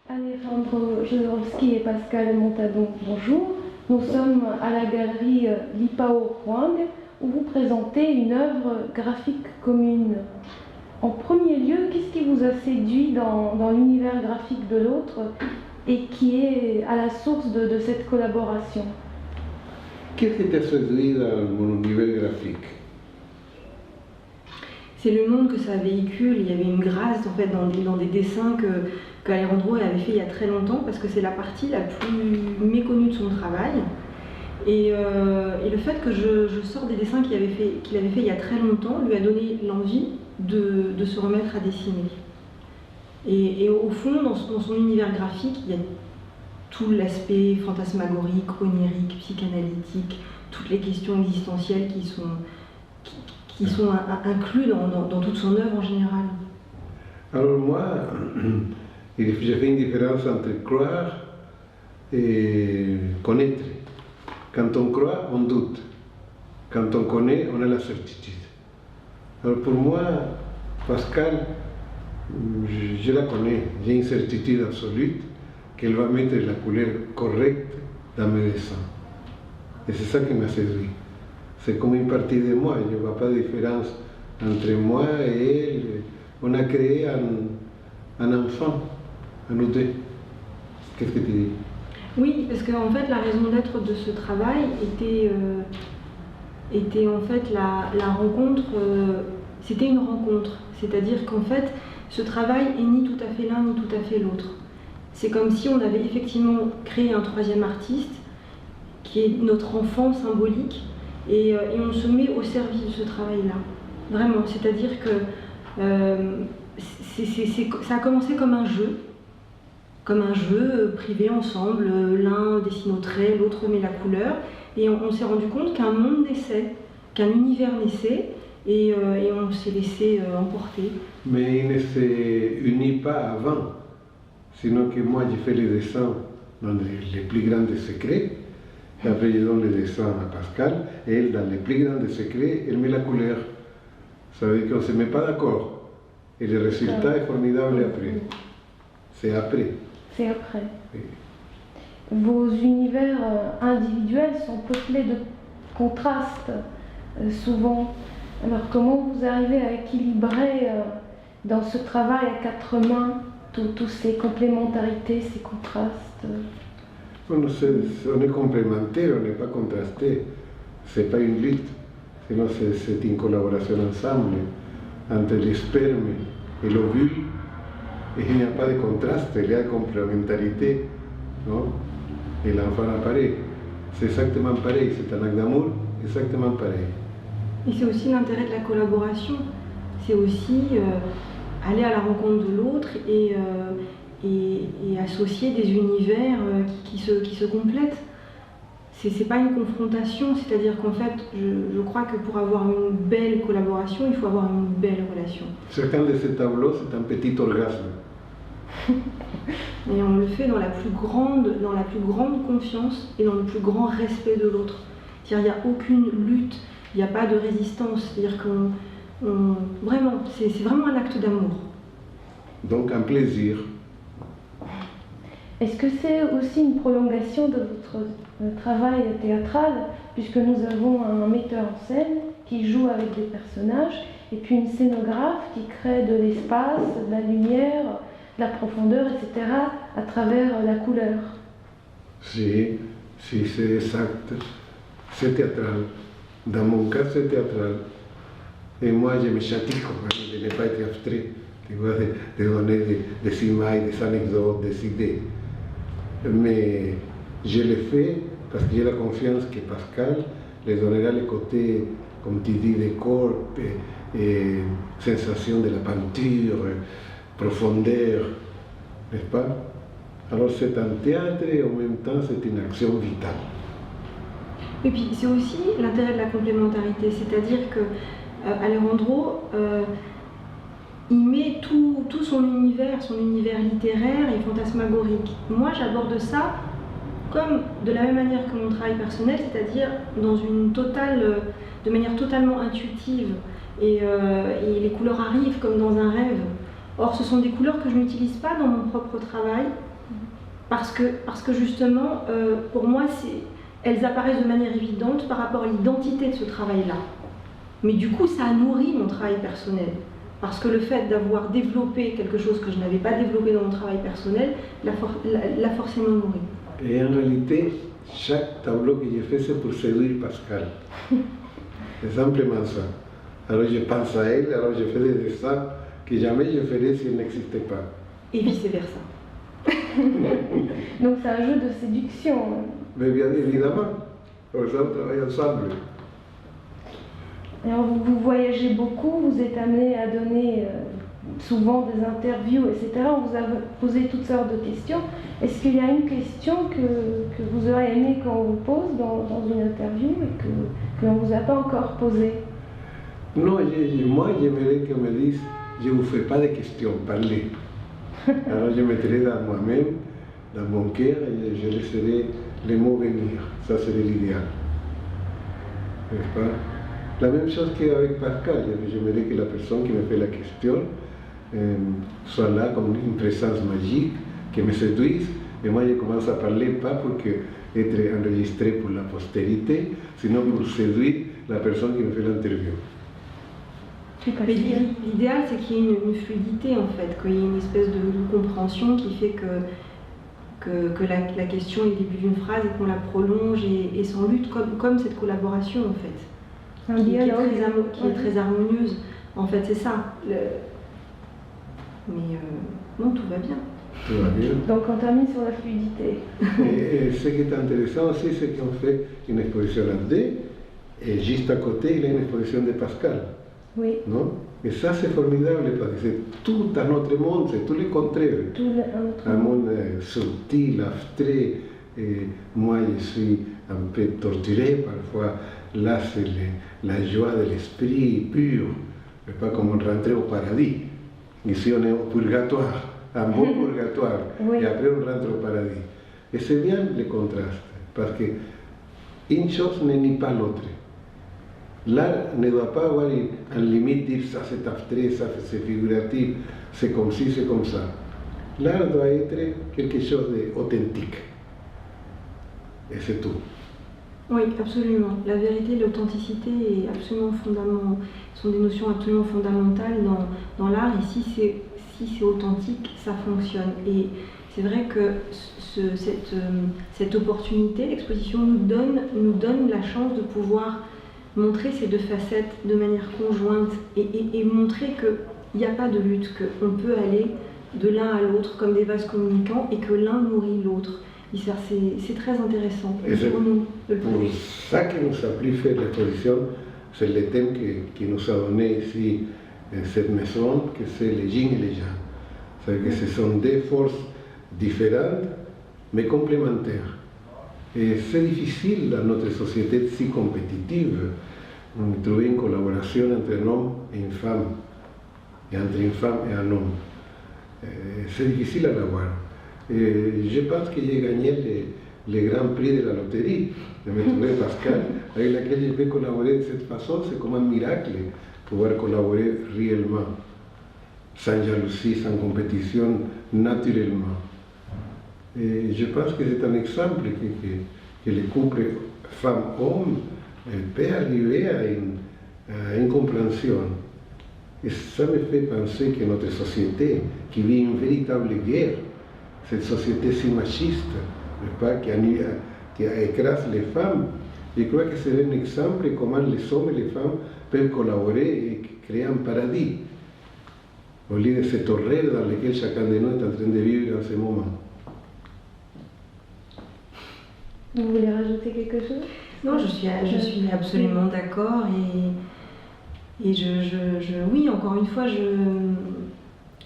Alejandro Jodorowsky et Pascal Montadon, bonjour. Nous sommes à la galerie Lipao Huang où vous présentez une œuvre graphique commune. En premier lieu, qu'est-ce qui vous a séduit dans l'univers graphique de l'autre et qui est à la source de cette collaboration? Qu'est-ce qui t'a séduit dans mon univers graphique? C'est le monde que ça véhicule. Il y avait une grâce en fait dans des dessins qu'Alejandro avait fait il y a très longtemps, parce que c'est la partie la plus méconnue de son travail. Et le fait que je sors des dessins qu'il avait fait il y a très longtemps lui a donné l'envie de se remettre à dessiner. Et au fond, dans son univers graphique, il y a tout l'aspect fantasmagorique, onirique, psychanalytique, toutes les questions existentielles qui sont inclus dans toute son œuvre en général. Alors moi, j'ai fait une différence entre croire et connaître. Quand on croit, on doute. Quand on connaît, on a la certitude. Alors pour moi, Pascal, je la connais, j'ai une certitude absolue qu'elle va mettre la couleur correcte dans mes dessins. Et c'est ça qui m'a séduit. C'est comme une partie de moi, je ne vois pas de différence entre moi et elle. On a créé un enfant, à nous deux. Qu'est-ce que tu dis? Oui, parce qu'en fait, la raison d'être de ce travail était en fait la rencontre, c'était une rencontre. C'est-à-dire qu'en fait, ce travail est ni tout à fait l'un, ni tout à fait l'autre. C'est comme si on avait effectivement créé un troisième artiste, qui est notre enfant symbolique, et on se met au service de ce travail-là. Vraiment, c'est-à-dire que ça a commencé comme un jeu privé ensemble, l'un dessine au trait, l'autre met la couleur, et on s'est rendu compte qu'un monde naissait, qu'un univers naissait, et on s'est laissé emporter. Mais il ne s'est uni pas avant, sinon que moi j'ai fait les dessins dans les plus grands des secrets, et après je donne les dessins à Pascal, et elle, dans les plus grands des secrets, elle met la couleur. Ça veut dire qu'on ne se met pas d'accord, et le résultat est formidable après. C'est après. C'est après. Oui. Vos univers individuels sont peuplés de contrastes, souvent. Alors comment vous arrivez à équilibrer dans ce travail à quatre mains toutes ces complémentarités, ces contrastes? On est complémentaires, on n'est pas contrastés. Ce n'est pas une lutte, sinon c'est une collaboration ensemble entre le sperme et l'ovule. Et il n'y a pas de contraste, il y a complémentarité, non? Et l'enfant apparaît. C'est exactement pareil, c'est un acte d'amour exactement pareil. Et c'est aussi l'intérêt de la collaboration. C'est aussi aller à la rencontre de l'autre et associer des univers qui se complètent. C'est pas une confrontation, c'est-à-dire qu'en fait, je crois que pour avoir une belle collaboration, il faut avoir une belle relation. Chacun de ces tableaux, c'est un petit orgasme. Et on le fait dans la plus grande confiance et dans le plus grand respect de l'autre. C'est-à-dire qu'il n'y a aucune lutte, il n'y a pas de résistance. C'est-à-dire vraiment, c'est vraiment un acte d'amour. Donc un plaisir. Est-ce que c'est aussi une prolongation de votre travail théâtral, puisque nous avons un metteur en scène qui joue avec des personnages, et puis une scénographe qui crée de l'espace, de la lumière, de la profondeur, etc., à travers la couleur? Si, c'est exact. C'est théâtral. Dans mon cas, c'est théâtral. Et moi, je me châtie quand même de ne pas être abstrait, tu vois, de donner des images, des anecdotes, des idées. Mais je le fais parce que j'ai la confiance que Pascal les donnera le côté, comme tu dis, de corps, et sensation de la peinture, profondeur, n'est-ce pas? Alors c'est un théâtre et en même temps c'est une action vitale. Et puis c'est aussi l'intérêt de la complémentarité, c'est-à-dire que Alejandro, il met tout son univers littéraire et fantasmagorique. Moi, j'aborde ça comme de la même manière que mon travail personnel, c'est-à-dire de manière totalement intuitive. Et les couleurs arrivent comme dans un rêve. Or, ce sont des couleurs que je n'utilise pas dans mon propre travail, parce que justement, pour moi, elles apparaissent de manière évidente par rapport à l'identité de ce travail-là. Mais du coup, ça a nourri mon travail personnel. Parce que le fait d'avoir développé quelque chose que je n'avais pas développé dans mon travail personnel l'a forcément nourri. Et en réalité, chaque tableau que j'ai fait, c'est pour séduire Pascal. C'est simplement ça. Alors je pense à elle, alors je fais des dessins que jamais je ferais si elle n'existait pas. Et vice-versa. Donc c'est un jeu de séduction. Mais bien évidemment, on travaille ensemble. Alors vous voyagez beaucoup, vous êtes amené à donner souvent des interviews, etc. On vous a posé toutes sortes de questions. Est-ce qu'il y a une question que vous aurez aimé qu'on vous pose dans une interview et que l'on ne vous a pas encore posée? Non, moi j'aimerais qu'on me dise, je ne vous fais pas de questions, parlez. Alors je mettrai dans moi-même, dans mon cœur, et je laisserai les mots venir. Ça serait l'idéal. N'est-ce pas? La même chose qu'avec Pascal. J'aimerais que la personne qui me fait la question soit là comme une présence magique, qui me séduise. Et moi je commence à parler, pas pour être enregistré pour la postérité, sinon pour séduire la personne qui me fait l'interview. Mais l'idéal, c'est qu'il y ait une fluidité, en fait, qu'il y ait une espèce de compréhension qui fait que la question est le début d'une phrase et qu'on la prolonge et sans lutte, comme cette collaboration, en fait, qui est très harmonieuse. En fait, c'est ça. Mais non, tout va bien. Tout va bien. Donc on termine sur la fluidité. Et ce qui est intéressant aussi, c'est qu'on fait une exposition à deux, et juste à côté, il y a une exposition de Pascal. Oui. Non? Et ça, c'est formidable parce que c'est tout un autre monde, c'est tout le contraire. Un monde subtil, abstrait. Et moi, je suis un peu torturé parfois. Là, c'est la joie de l'esprit pur. C'est pas comme on rentrait au paradis. Ici, on est au purgatoire, un bon purgatoire. Oui. Et après, on rentre au paradis. Et c'est bien le contraste, parce qu'une chose ne nie pas l'autre. L'art ne doit pas avoir un limite, dire ça c'est abstrait, ça c'est figuratif, c'est comme ci, c'est comme ça. L'art doit être quelque chose d'authentique. Et c'est tout. Oui, absolument. La vérité et l'authenticité est absolument sont des notions absolument fondamentales dans l'art. Et si c'est authentique, ça fonctionne. Et c'est vrai que cette opportunité, l'exposition nous donne la chance de pouvoir montrer ces deux facettes de manière conjointe et montrer qu'il n'y a pas de lutte, qu'on peut aller de l'un à l'autre comme des vases communicants et que l'un nourrit l'autre. C'est très intéressant pour nous de le faire. Pour ça qui nous a plu faire l'exposition, c'est le thème qui nous a donné ici cette maison, que c'est le yin et le yang. C'est-à-dire que ce sont deux forces différentes mais complémentaires. Et c'est difficile dans notre société si compétitive de trouver une collaboration entre un homme et une femme, et entre une femme et un homme. C'est difficile à l'avoir. Et je pense que j'ai gagné le grand prix de la loterie de me trouver Pascal, avec laquelle je peux collaborer de cette façon. C'est comme un miracle pouvoir collaborer réellement, sans jalousie, sans compétition, naturellement. Et je pense que c'est un exemple que le couple femme-homme peut arriver à une compréhension. Et ça me fait penser que notre société, qui vit une véritable guerre, cette société si machiste, pas, qui écrase les femmes, je crois que c'est un exemple de comment les hommes et les femmes peuvent collaborer et créer un paradis, au lieu de cette horreur dans laquelle chacun de nous est en train de vivre en ce moment. Vous voulez rajouter quelque chose? Non, je suis absolument d'accord et oui, encore une fois,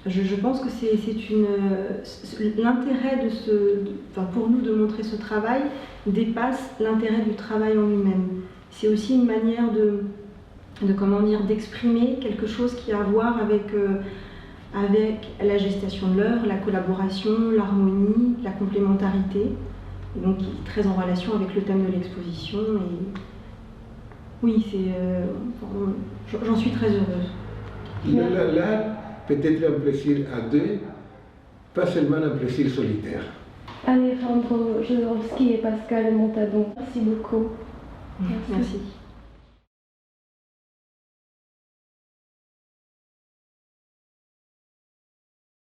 je pense que c'est l'intérêt pour nous de montrer ce travail dépasse l'intérêt du travail en lui-même. C'est aussi une manière d'exprimer quelque chose qui a à voir avec la gestation de l'œuvre, la collaboration, l'harmonie, la complémentarité, et donc qui est très en relation avec le thème de l'exposition. Et oui, j'en suis très heureuse. L'art peut être un plaisir à deux, pas seulement un plaisir solitaire. Alejandro Jodorowsky et Pascal Montadon. Merci beaucoup. Merci.